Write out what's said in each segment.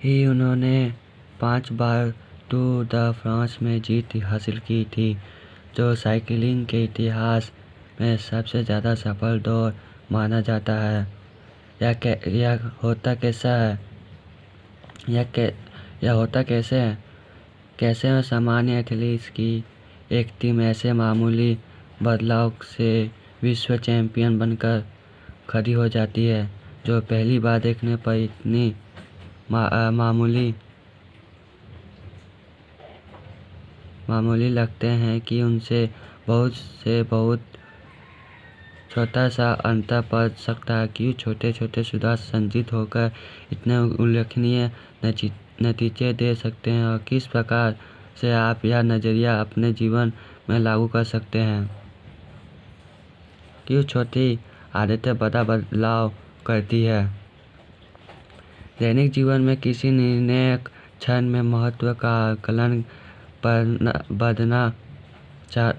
ही उन्होंने 5 बार tour the France में जीत हासिल की थी, जो साइकिलिंग के इतिहास में सबसे ज़्यादा सफल दौड़ माना जाता है। यह होता कैसा है? यह होता कैसे है? कैसे में सामान्य एथलीट्स की एक टीम ऐसे मामूली बदलाव से विश्व चैंपियन बनकर खड़ी हो जाती है, जो पहली बार देखने पर इतनी मामूली लगते हैं कि उनसे बहुत छोटा सा अंतर पड़ सकता है। क्यों छोटे छोटे सुधार संचित होकर इतने उल्लेखनीय नतीजे दे सकते हैं, और किस प्रकार से आप यह नज़रिया अपने जीवन में लागू कर सकते हैं? क्यों छोटी आदतें बड़ा बदलाव करती है? दैनिक जीवन में किसी निर्णायक क्षण में महत्व का आकलन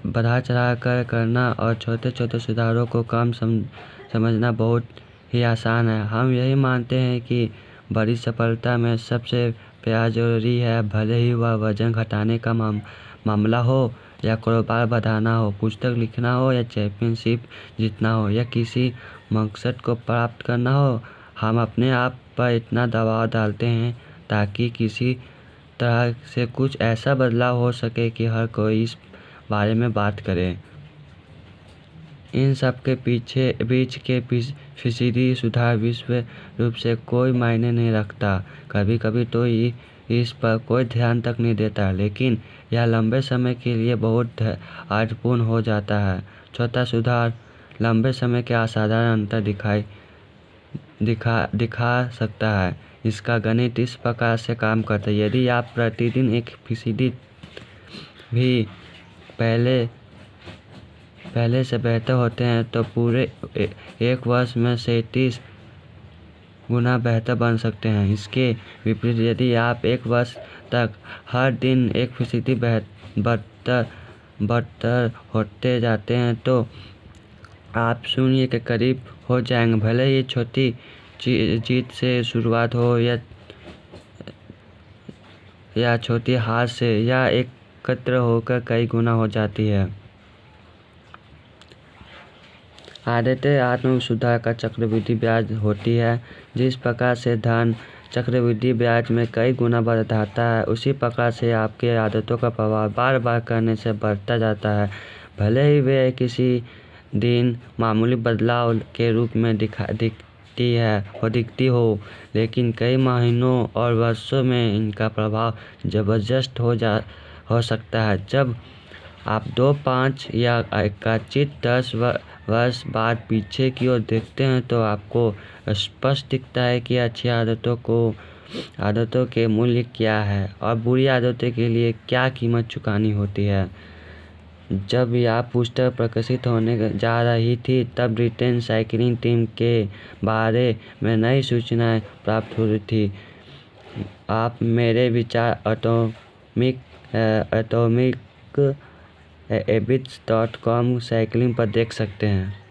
बढ़ा चढ़ा कर करना और छोटे छोटे सुधारों को कम समझना बहुत ही आसान है। हम यही मानते हैं कि बड़ी सफलता में सबसे प्यार जरूरी है, भले ही वह वजन घटाने का मामला हो, या कारोबार बढ़ाना हो, पुस्तक लिखना हो, या चैंपियनशिप जीतना हो, या किसी मकसद को प्राप्त करना हो। हम अपने आप पर इतना दबाव डालते हैं ताकि किसी तरह से कुछ ऐसा बदलाव हो सके कि हर कोई इस बारे में बात करे। इन सब के बीच के फीसदी सुधार विश्व रूप से कोई मायने नहीं रखता। कभी कभी तो इस पर कोई ध्यान तक नहीं देता, लेकिन यह लंबे समय के लिए बहुत अर्थपूर्ण हो जाता है। छोटा सुधार लंबे समय के असाधारण अंतर दिखा सकता है। इसका गणित इस प्रकार से काम करता है। यदि आप प्रतिदिन 1% भी पहले से बेहतर होते हैं, तो पूरे एक वर्ष में 37 गुना बेहतर बन सकते हैं। इसके विपरीत, यदि आप एक वर्ष तक हर दिन 1% बदतर होते जाते हैं, तो आप 0 के करीब हो जाएंगे। भले ही छोटी जीत से शुरुआत हो या छोटी हार से, या एकत्र होकर कई गुना हो जाती है। आदतें आत्म सुधार का चक्रवृद्धि ब्याज होती है। जिस प्रकार से धन चक्रवृद्धि ब्याज में कई गुना बढ़ता है, उसी प्रकार से आपकी आदतों का प्रभाव बार बार करने से बढ़ता जाता है। भले ही वे किसी दिन मामूली बदलाव के रूप में दिखती हो, लेकिन कई महीनों और वर्षों में इनका प्रभाव जबरदस्त हो सकता है। जब आप 2, 5 या एकाचित 10 वर्ष बाद पीछे की ओर देखते हैं, तो आपको स्पष्ट दिखता है कि अच्छी आदतों के मूल्य क्या है और बुरी आदतों के लिए क्या कीमत चुकानी होती है। जब यह पुस्तक प्रकाशित होने जा रही थी, तब ब्रिटेन साइकिलिंग टीम के बारे में नई सूचनाएं प्राप्त हो रही थी। आप मेरे विचार atomic habits.com साइकिलिंग पर देख सकते हैं।